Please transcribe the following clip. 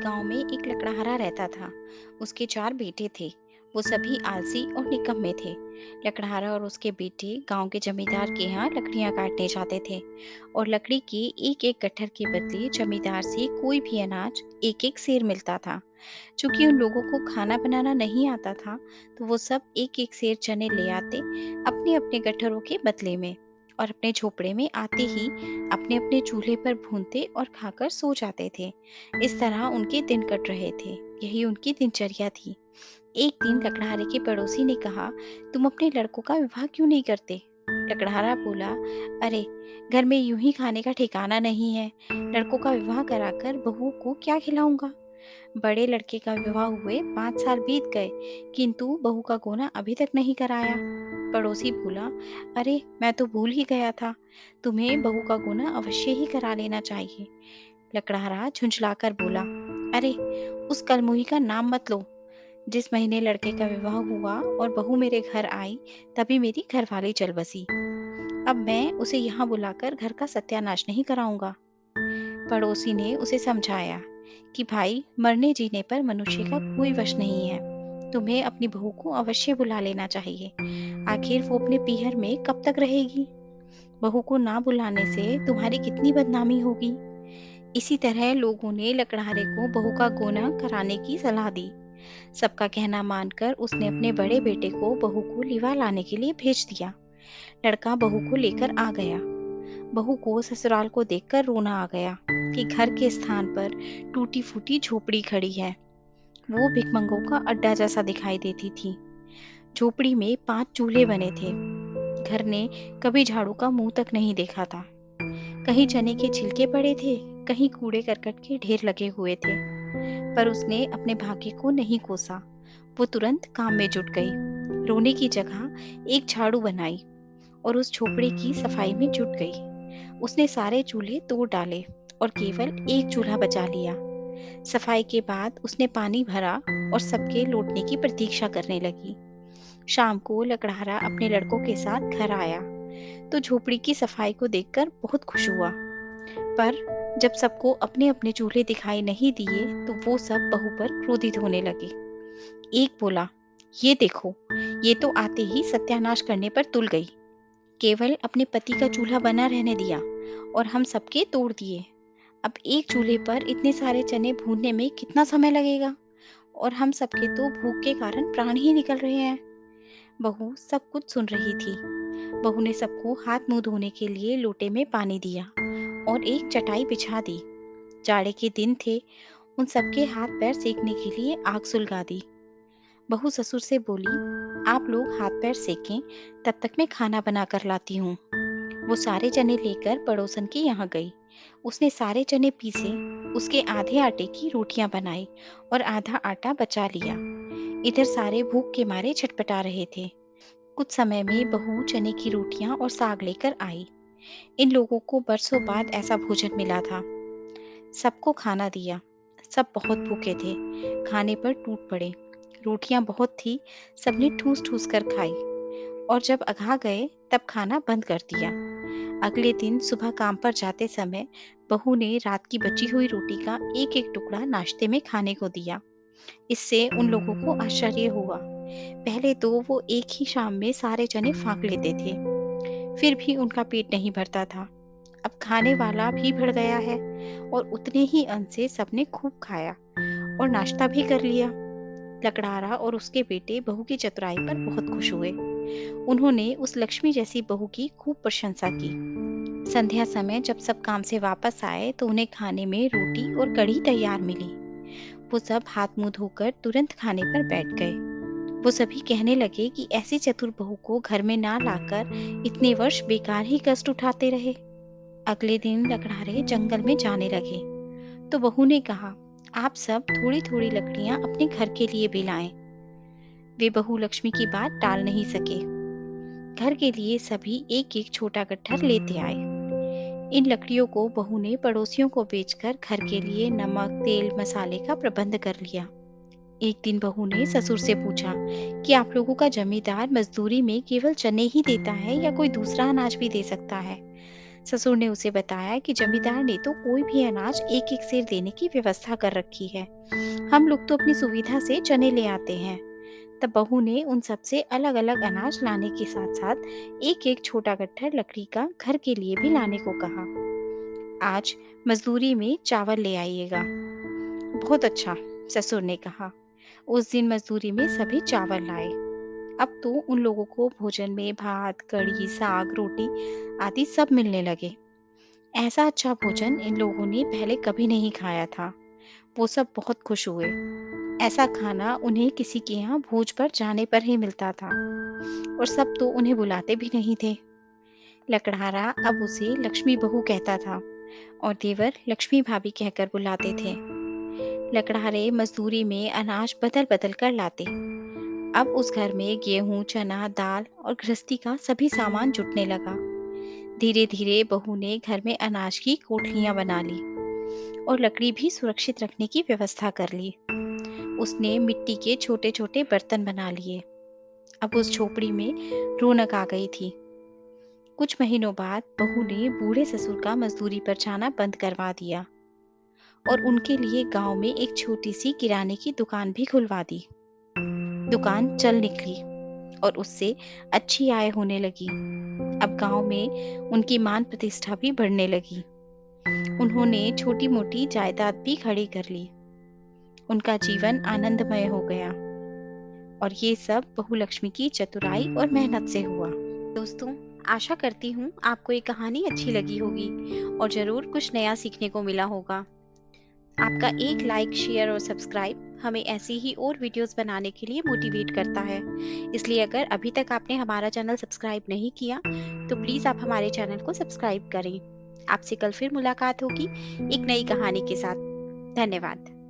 गांव में एक लकड़हारा रहता था। उसके 4 बेटे थे। वो सभी आलसी और निकम्मे थे। लकड़हारा और उसके बेटे गांव के जमींदार के यहाँ लकड़ियां काटने जाते थे और लकड़ी के एक एक गट्ठर के बदले जमींदार से कोई भी अनाज एक एक सेर मिलता था। चूंकि उन लोगों को खाना बनाना नहीं आता था, तो वो सब एक एक सेर चने ले आते अपने अपने गट्ठरों के बदले में, और अपने झोपड़े में आते ही अपने अपने चूल्हे पर भूनते और खाकर सो जाते थे। इस तरह उनके दिन कट रहे थे। यही उनकी दिनचर्या थी। एक दिन लकड़हारे के पड़ोसी ने कहा, तुम अपने लड़कों का विवाह क्यों नहीं करते? लकड़हारा बोला, अरे, घर में यूं ही खाने का ठिकाना नहीं है। लड़कों का विवाह कराकर बहू को क्या खिलाऊंगा? बड़े लड़के का विवाह हुए 5 साल बीत गए, किंतु बहू का गोना अभी तक नहीं कराया। पड़ोसी बोला, अरे, मैं तो भूल ही गया था। तुम्हें बहू का गोना अवश्य ही करा लेना चाहिए। लकड़हारा झुंझलाकर बोला, अरे, उस कलमुही का नाम मत लो। जिस महीने लड़के का विवाह हुआ और बहू मेरे घर आई, तभी मेरी घरवाली चल बसी। अब मैं उसे यहाँ बुलाकर घर का सत्यानाश नहीं कराऊंगा। पड़ोसी ने उसे समझाया कि भाई, मरने जीने पर मनुष्य का कोई वश नहीं है। तुम्हें अपनी बहू को अवश्य बुला लेना चाहिए। आखिर वो अपने पीहर में कब तक रहेगी? बहू को ना बुलाने से तुम्हारी कितनी बदनामी होगी। इसी तरह लोगों ने लकड़हारे को बहू का गोना कराने की सलाह दी। सबका कहना मानकर उसने अपने बड़े बेटे को बहू को लिवा लाने के लिए भेज दिया। लड़का बहू को लेकर आ गया। बहू को ससुराल को देखकर रोना आ गया कि घर के स्थान पर टूटी फूटी झोपड़ी खड़ी है। वो भिखमंगों का अड्डा जैसा दिखाई देती थी। झोपड़ी में 5 चूल्हे बने थे। घर ने कभी झाड़ू का मुंह तक नहीं देखा था। कहीं चने के छिलके पड़े थे, कहीं कूड़े करकट के ढेर लगे हुए थे। पर उसने अपने भाग्य को नहीं कोसा। वो तुरंत काम में जुट गई। रोने की जगह एक झाड़ू बनाई और उस झोपड़ी की सफाई में जुट गई। उसने सारे चूल्हे तोड़ डाले और केवल एक चूल्हा बचा लिया। सफाई के बाद उसने पानी भरा और सबके लौटने की प्रतीक्षा करने लगी। शाम को लकड़हारा अपने लड़कों के साथ घर आया तो झोपड़ी की सफाई को देखकर बहुत खुश हुआ। पर जब सबको अपने अपने चूल्हे दिखाई नहीं दिए, तो वो सब बहू पर क्रोधित होने लगे। एक बोला, ये देखो, ये तो आते ही सत्यानाश करने पर तुल गई। केवल अपने पति का चूल्हा बना रहने दिया और हम सबके तोड़ दिए। अब एक चूल्हे पर इतने सारे चने भूनने में कितना समय लगेगा, और हम सबके तो भूख के कारण प्राण ही निकल रहे हैं। बहू सब कुछ सुन रही थी। बहू ने सबको हाथ मुंह धोने के लिए लोटे में पानी दिया और एक चटाई बिछा दी। जाड़े के दिन थे। उन सबके हाथ पैर सेकने के लिए आग सुलगा दी। बहू ससुर से बोली, आप लोग हाथ पैर सेकें, तब तक मैं खाना बना कर लाती हूँ। वो सारे चने लेकर पड़ोसन के यहाँ गई। उसने सारे चने पीसे, उसके आधे आटे की रोटियां बनाई और आधा आटा बचा लिया। इधर सारे भूख के मारे छटपटा रहे थे। कुछ समय में बहू चने की रोटियां और साग लेकर आई। इन लोगों को बरसों बाद ऐसा भोजन मिला था। सबको खाना दिया। सब बहुत भूखे थे। खाने पर टूट पड़े। रोटियां बहुत थी। सबने ठूस ठूस कर खाई और जब अघा गए तब खाना बंद कर दिया। अगले दिन सुबह काम पर जाते समय बहू ने रात की बची हुई रोटी का एक एक टुकड़ा नाश्ते में खाने को दिया। इससे उन लोगों को आश्चर्य हुआ। पहले तो वो एक ही शाम में सारे चने फाँक लेते थे, फिर भी उनका पेट नहीं भरता था। अब खाने वाला भी बढ़ गया है और उतने ही अन्न से सबने खूब खाया और नाश्ता भी कर लिया। लकड़हारा और उसके बेटे बहू की चतुराई पर बहुत खुश हुए। उन्होंने उस लक्ष्मी जैसी बहू की खूब प्रशंसा की। संध्या समय जब सब काम से वापस आए तो उन्हें खाने में रोटी और कढ़ी तैयार मिली। वो सब हाथ मुंह धोकर तुरंत खाने पर बैठ गए। वो सभी कहने लगे कि ऐसी चतुर बहू को घर में ना लाकर इतने वर्ष बेकार ही कष्ट उठाते रहे। अगले दिन लकड़हारे जंगल में जाने लगे तो बहू ने कहा, आप सब थोड़ी थोड़ी लकड़ियां अपने घर के लिए भी लाएं। वे बहू लक्ष्मी की बात टाल नहीं सके। घर के लिए सभी एक एक छोटा गट्ठर लेते आए। इन लकड़ियों को बहू ने पड़ोसियों को बेचकर घर के लिए नमक तेल मसाले का प्रबंध कर लिया। एक दिन बहू ने ससुर से पूछा कि आप लोगों का जमींदार मजदूरी में केवल चने ही देता है या कोई दूसरा अनाज भी दे सकता है? ससुर ने उसे बताया कि जमींदार ने तो कोई भी अनाज एक एक सेर देने की व्यवस्था कर रखी है। हम लोग तो अपनी सुविधा से चने ले आते हैं। तब बहू ने उन सबसे अलग अलग अनाज लाने के साथ साथ एक एक छोटा गट्ठर लकड़ी का घर के लिए भी लाने को कहा। आज मजदूरी में चावल ले आइएगा। बहुत अच्छा, ससुर ने कहा। उस दिन मजदूरी में सभी चावल लाए। अब तो उन लोगों को भोजन में भात, कढ़ी, साग, रोटी आदि सब मिलने लगे। ऐसा अच्छा भोजन इन लोगों ने पहले कभी नहीं खाया था। वो सब बहुत खुश हुए। ऐसा खाना उन्हें किसी के यहाँ भोज पर जाने पर ही मिलता था और सब तो उन्हें बुलाते भी नहीं थे। लकड़हारा अब उसे लक्ष्मी बहू कहता था और देवर लक्ष्मी भाभी कहकर बुलाते थे। लकड़हारे मजदूरी में अनाज बदल बदल कर लाते। अब उस घर में गेहूं, चना, दाल और गृहस्थी का सभी सामान जुटने लगा। धीरे धीरे बहू ने घर में अनाज की कोठलियां बना ली और लकड़ी भी सुरक्षित रखने की व्यवस्था कर ली। उसने मिट्टी के छोटे छोटे बर्तन बना लिए। अब उस झोपड़ी में रौनक आ गई थी। कुछ महीनों बाद बहू ने बूढ़े ससुर का मजदूरी पर जाना बंद करवा दिया और उनके लिए गांव में एक छोटी सी किराने की दुकान भी खुलवा दी। दुकान चल निकली और उससे अच्छी आय होने लगी। अब गांव में उनकी मान प्रतिष्ठा भी बढ़ने लगी। उन्होंने छोटी मोटी जायदाद भी खड़ी कर ली। उनका जीवन आनंदमय हो गया और ये सब बहू लक्ष्मी की चतुराई और मेहनत से हुआ। दोस्तों, आशा करती हूँ आपको ये कहानी अच्छी लगी होगी और ज़रूर कुछ नया सीखने को मिला होगा। आपका एक लाइक, शेयर और सब्सक्राइब हमें ऐसी ही और वीडियोस बनाने के लिए मोटिवेट करता है। इसलिए अगर अभी तक आपने हमारा चैनल सब्सक्राइब नहीं किया तो प्लीज़ आप हमारे चैनल को सब्सक्राइब करें। आपसे कल फिर मुलाकात होगी एक नई कहानी के साथ। धन्यवाद।